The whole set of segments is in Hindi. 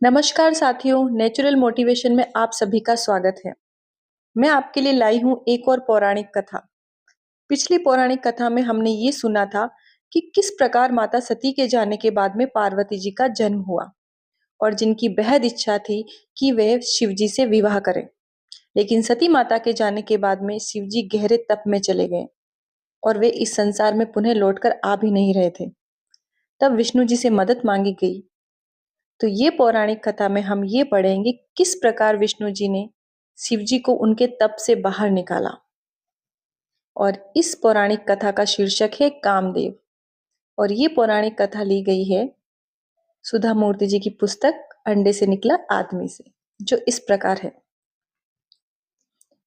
नमस्कार साथियों, नेचुरल मोटिवेशन में आप सभी का स्वागत है। मैं आपके लिए लाई हूँ एक और पौराणिक कथा। पिछली पौराणिक कथा में हमने ये सुना था कि किस प्रकार माता सती के जाने के बाद में पार्वती जी का जन्म हुआ और जिनकी बेहद इच्छा थी कि वे शिव जी से विवाह करें। लेकिन सती माता के जाने के बाद में शिव जी गहरे तप में चले गए और वे इस संसार में पुनः लौटकर आ भी नहीं रहे थे। तब विष्णु जी से मदद मांगी गई। तो ये पौराणिक कथा में हम ये पढ़ेंगे किस प्रकार विष्णु जी ने शिव जी को उनके तप से बाहर निकाला। और इस पौराणिक कथा का शीर्षक है कामदेव। और ये पौराणिक कथा ली गई है सुधा मूर्ति जी की पुस्तक अंडे से निकला आदमी से, जो इस प्रकार है।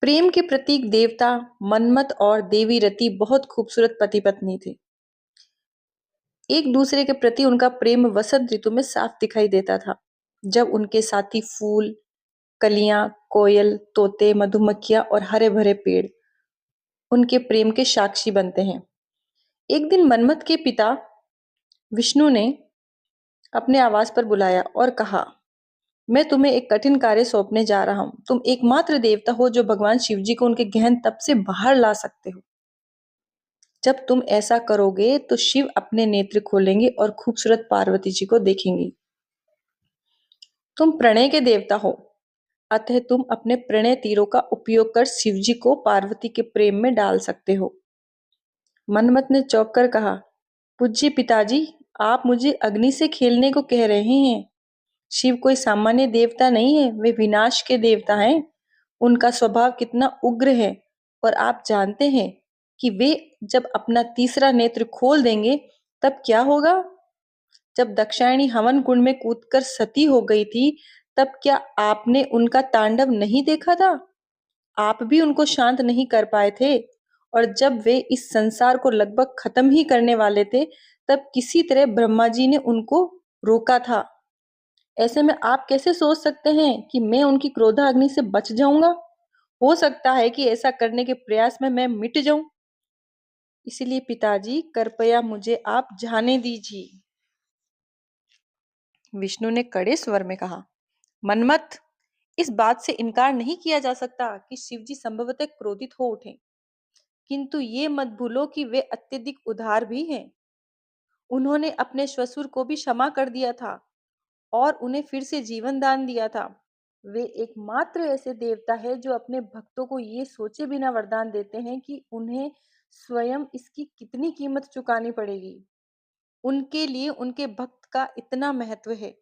प्रेम के प्रतीक देवता मन्मथ और देवी रति बहुत खूबसूरत पति पत्नी थे। एक दूसरे के प्रति उनका प्रेम वसंत ऋतु में साफ दिखाई देता था, जब उनके साथी फूल, कलियां, कोयल, तोते, मधुमक्खियां और हरे भरे पेड़ उनके प्रेम के साक्षी बनते हैं। एक दिन मन्मथ के पिता विष्णु ने अपने आवास पर बुलाया और कहा, मैं तुम्हें एक कठिन कार्य सौंपने जा रहा हूं। तुम एकमात्र देवता हो जो भगवान शिव जी को उनके गहन तप से बाहर ला सकते हो। जब तुम ऐसा करोगे तो शिव अपने नेत्र खोलेंगे और खूबसूरत पार्वती जी को देखेंगे। तुम प्रणय के देवता हो, अतः तुम अपने प्रणय तीरों का उपयोग कर शिवजी को पार्वती के प्रेम में डाल सकते हो। मन्मथ ने चौंक कर कहा, पूज्य पिताजी, आप मुझे अग्नि से खेलने को कह रहे हैं। शिव कोई सामान्य देवता नहीं है, वे विनाश के देवता हैं। उनका स्वभाव कितना उग्र है और आप जानते हैं कि वे जब अपना तीसरा नेत्र खोल देंगे तब क्या होगा। जब दक्षायणी हवन कुंड में कूदकर सती हो गई थी, तब क्या आपने उनका तांडव नहीं देखा था? आप भी उनको शांत नहीं कर पाए थे। और जब वे इस संसार को लगभग खत्म ही करने वाले थे, तब किसी तरह ब्रह्मा जी ने उनको रोका था। ऐसे में आप कैसे सोच सकते हैं कि मैं उनकी क्रोधाग्नि से बच जाऊंगा? हो सकता है कि ऐसा करने के प्रयास में मैं मिट जाऊं। इसलिए पिताजी, कृपया मुझे आप जाने दीजिए। विष्णु ने कड़े स्वर में कहा, मन्मथ, इस बात से इनकार नहीं किया जा सकता कि शिवजी संभवतः क्रोधित हो उठे, किंतु ये मत भूलो कि वे अत्यधिक उदार भी हैं। उन्होंने अपने श्वशुर को भी क्षमा कर दिया था और उन्हें फिर से जीवन दान दिया था। वे एकमात्र ऐसे देवता है जो अपने भक्तों को ये सोचे बिना वरदान देते हैं कि उन्हें स्वयं इसकी कितनी कीमत चुकानी पड़ेगी। उनके लिए उनके भक्त का इतना महत्व है।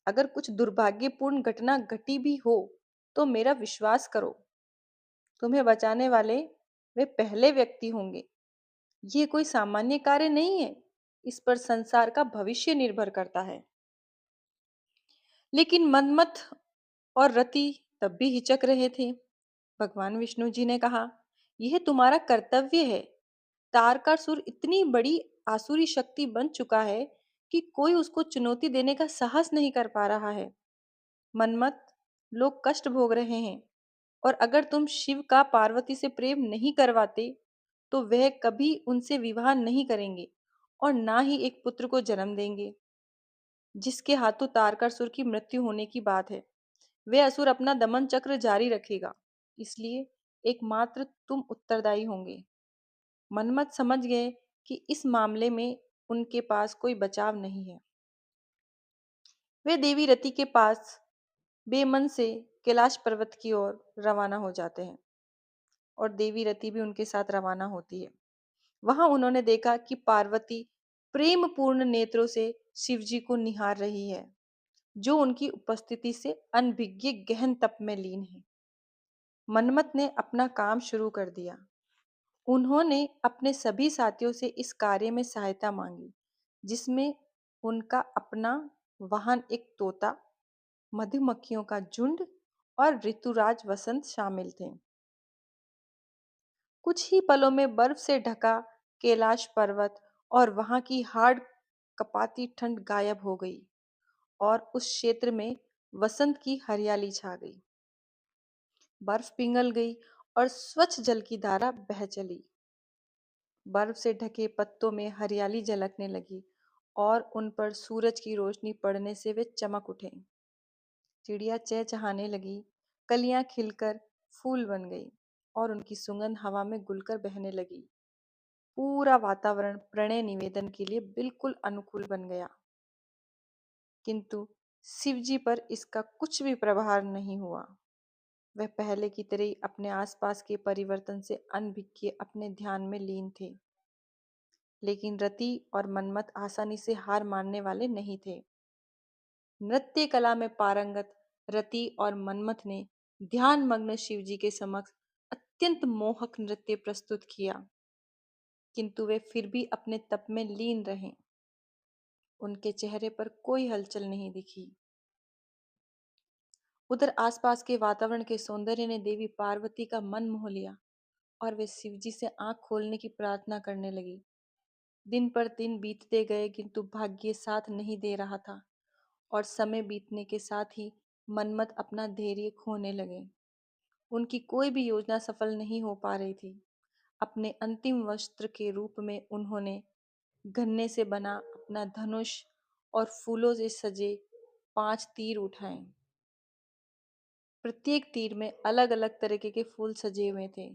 अगर कुछ दुर्भाग्यपूर्ण घटना घटी भी हो तो मेरा विश्वास करो, तुम्हें बचाने वाले वे पहले व्यक्ति होंगे। ये कोई सामान्य कार्य नहीं है, इस पर संसार का भविष्य निर्भर करता है। लेकिन मन्मथ और रति तब भी हिचक रहे थे। भगवान विष्णु जी ने कहा, यह तुम्हारा कर्तव्य है। तारकासुर इतनी बड़ी आसुरी शक्ति बन चुका है कि कोई उसको चुनौती देने का साहस नहीं कर पा रहा है। मन्मथ, लोग कष्ट भोग रहे हैं और अगर तुम शिव का पार्वती से प्रेम नहीं करवाते तो वह कभी उनसे विवाह नहीं करेंगे और ना ही एक पुत्र को जन्म देंगे। जिसके हाथों तारकासुर की मृत्यु होने की बात है, वह असुर अपना दमन चक्र जारी रखेगा। इसलिए एकमात्र तुम उत्तरदायी होंगे। मन्मथ समझ गए कि इस मामले में उनके पास कोई बचाव नहीं है। वे देवी रति के पास बेमन से कैलाश पर्वत की ओर रवाना हो जाते हैं और देवी रति भी उनके साथ रवाना होती है। वहां उन्होंने देखा कि पार्वती प्रेम पूर्ण नेत्रों से शिवजी को निहार रही है, जो उनकी उपस्थिति से अनभिज्ञ गहन तप में लीन है। मन्मथ ने अपना काम शुरू कर दिया। उन्होंने अपने सभी साथियों से इस कार्य में सहायता मांगी, जिसमें उनका अपना वाहन एक तोता, मधुमक्खियों का झुंड और ऋतुराज वसंत शामिल थे। कुछ ही पलों में बर्फ से ढका कैलाश पर्वत और वहां की हाड़ कपाती ठंड गायब हो गई और उस क्षेत्र में वसंत की हरियाली छा गई। बर्फ पिघल गई और स्वच्छ जल की धारा बह चली। बर्फ से ढके पत्तों में हरियाली झलकने लगी और उन पर सूरज की रोशनी पड़ने से वे चमक उठे। चिड़िया चहचहाने लगी, कलियां खिलकर फूल बन गई और उनकी सुगंध हवा में घुलकर बहने लगी। पूरा वातावरण प्रणय निवेदन के लिए बिल्कुल अनुकूल बन गया। किंतु शिवजी पर इसका कुछ भी प्रभाव नहीं हुआ। वह पहले की तरह ही अपने आसपास के परिवर्तन से अनभिज्ञ अपने ध्यान में लीन थे। लेकिन रति और मन्मथ आसानी से हार मानने वाले नहीं थे। नृत्य कला में पारंगत रति और मन्मथ ने ध्यान मग्न शिवजी के समक्ष अत्यंत मोहक नृत्य प्रस्तुत किया। किंतु वे फिर भी अपने तप में लीन रहे। उनके चेहरे पर कोई हलचल नहीं दिखी। उधर आसपास के वातावरण के सौंदर्य ने देवी पार्वती का मन मोह लिया और वे शिवजी से आंख खोलने की प्रार्थना करने लगी। दिन पर दिन बीतते गए किंतु भाग्य साथ नहीं दे रहा था और समय बीतने के साथ ही मन्मथ अपना धैर्य खोने लगे। उनकी कोई भी योजना सफल नहीं हो पा रही थी। अपने अंतिम वस्त्र के रूप में उन्होंने गन्ने से बना अपना धनुष और फूलों से सजे 5 तीर उठाए। प्रत्येक तीर में अलग अलग तरीके के फूल सजे हुए थे।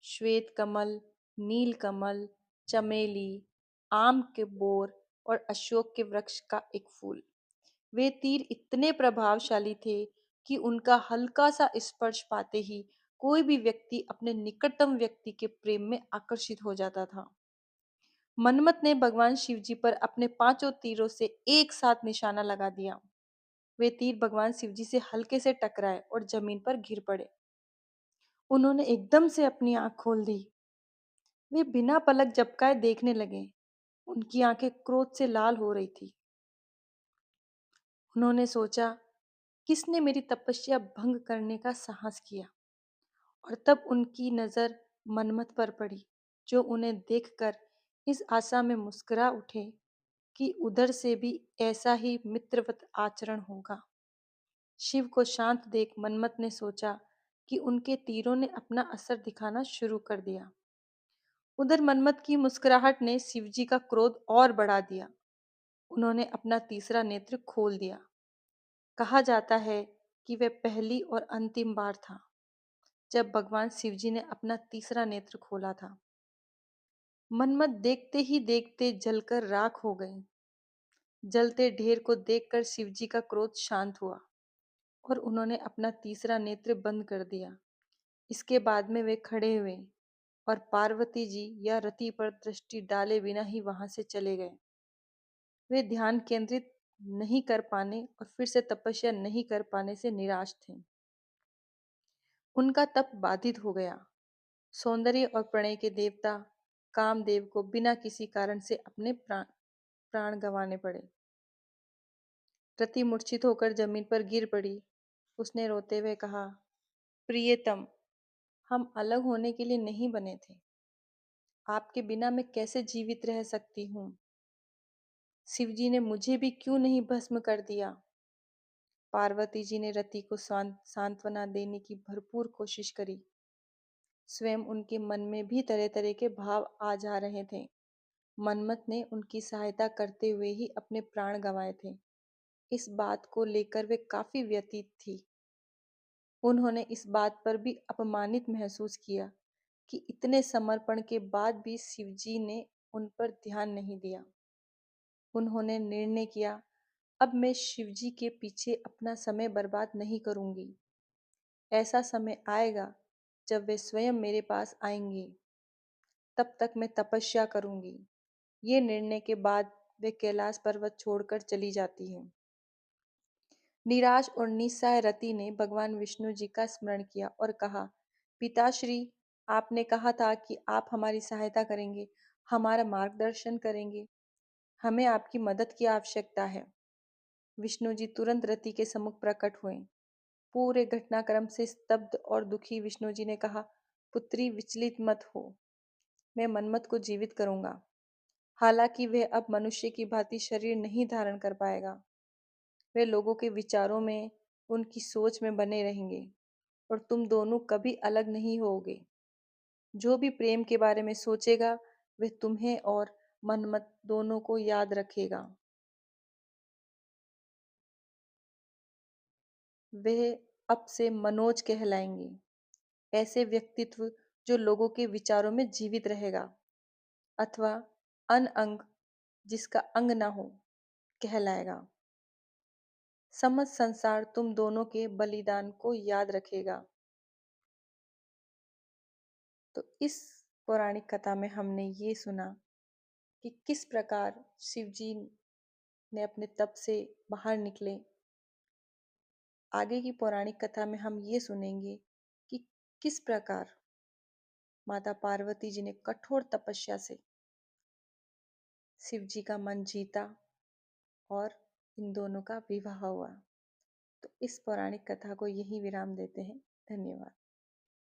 श्वेत कमल, नील कमल, चमेली, आम के बोर और अशोक के वृक्ष का एक फूल। वे तीर इतने प्रभावशाली थे कि उनका हल्का सा स्पर्श पाते ही कोई भी व्यक्ति अपने निकटतम व्यक्ति के प्रेम में आकर्षित हो जाता था। मन्मथ ने भगवान शिवजी पर अपने 5 तीरों से एक साथ निशाना लगा दिया। वे तीर भगवान शिवजी से हल्के से टकराए और जमीन पर गिर पड़े। उन्होंने एकदम से अपनी आंख खोल दी। वे बिना पलक झपकाए देखने लगे। उनकी आंखें क्रोध से लाल हो रही थी। उन्होंने सोचा, किसने मेरी तपस्या भंग करने का साहस किया? और तब उनकी नजर मन्मथ पर पड़ी, जो उन्हें देखकर इस आशा में मुस्कुरा उठे कि उधर से भी ऐसा ही मित्रवत आचरण होगा। शिव को शांत देख मन्मथ ने सोचा कि उनके तीरों ने अपना असर दिखाना शुरू कर दिया। उधर मन्मथ की मुस्कुराहट ने शिवजी का क्रोध और बढ़ा दिया। उन्होंने अपना तीसरा नेत्र खोल दिया। कहा जाता है कि वह पहली और अंतिम बार था जब भगवान शिवजी ने अपना तीसरा नेत्र खोला था। मन्मथ देखते ही देखते जलकर राख हो गए। जलते ढेर को देखकर शिवजी का क्रोध शांत हुआ और उन्होंने अपना तीसरा नेत्र बंद कर दिया। इसके बाद में वे खड़े हुए और पार्वती जी या रति पर दृष्टि डाले बिना ही वहां से चले गए। वे ध्यान केंद्रित नहीं कर पाने और फिर से तपस्या नहीं कर पाने से निराश थे। उनका तप बाधित हो गया। सौंदर्य और प्रणय के देवता कामदेव को बिना किसी कारण से अपने प्राण गंवाने पड़े। रति मूर्छित होकर जमीन पर गिर पड़ी। उसने रोते हुए कहा, प्रियतम, हम अलग होने के लिए नहीं बने थे। आपके बिना मैं कैसे जीवित रह सकती हूँ? शिवजी ने मुझे भी क्यों नहीं भस्म कर दिया? पार्वती जी ने रति को सांत्वना देने की भरपूर कोशिश करी। स्वयं उनके मन में भी तरह तरह के भाव आ जा रहे थे। मन्मथ ने उनकी सहायता करते हुए ही अपने प्राण गंवाए थे। इस बात को लेकर वे काफी व्यथित थी। उन्होंने इस बात पर भी अपमानित महसूस किया कि इतने समर्पण के बाद भी शिवजी ने उन पर ध्यान नहीं दिया। उन्होंने निर्णय किया, अब मैं शिवजी के पीछे अपना समय बर्बाद नहीं करूंगी। ऐसा समय आएगा जब वे स्वयं मेरे पास आएंगे। तब तक मैं तपस्या करूंगी। ये निर्णय के बाद वे कैलाश पर्वत छोड़कर चली जाती हैं। निराश और निस्सहाय रति ने भगवान विष्णु जी का स्मरण किया और कहा, पिताश्री, आपने कहा था कि आप हमारी सहायता करेंगे, हमारा मार्गदर्शन करेंगे। हमें आपकी मदद की आवश्यकता है। विष्णु जी तुरंत रति के सम्मुख प्रकट हुए। पूरे घटनाक्रम से स्तब्ध और दुखी विष्णु जी ने कहा, पुत्री, विचलित मत हो। मैं मन्मथ को जीवित करूंगा। हालांकि वह अब मनुष्य की भांति शरीर नहीं धारण कर पाएगा। वे लोगों के विचारों में, उनकी सोच में बने रहेंगे और तुम दोनों कभी अलग नहीं होगे। जो भी प्रेम के बारे में सोचेगा वह तुम्हें और मनमत दोनों को याद रखेगा। वह अब से मनोज कहलाएंगे, ऐसे व्यक्तित्व जो लोगों के विचारों में जीवित रहेगा, अथवा अन अंग जिसका अंग ना हो कहलाएगा। समझ संसार तुम दोनों के बलिदान को याद रखेगा। तो इस पौराणिक कथा में हमने ये सुना कि किस प्रकार शिव जी ने अपने तप से बाहर निकले। आगे की पौराणिक कथा में हम ये सुनेंगे कि किस प्रकार माता पार्वती जी ने कठोर तपस्या से शिव जी का मन जीता और इन दोनों का विवाह हुआ। तो इस पौराणिक कथा को यही विराम देते हैं। धन्यवाद।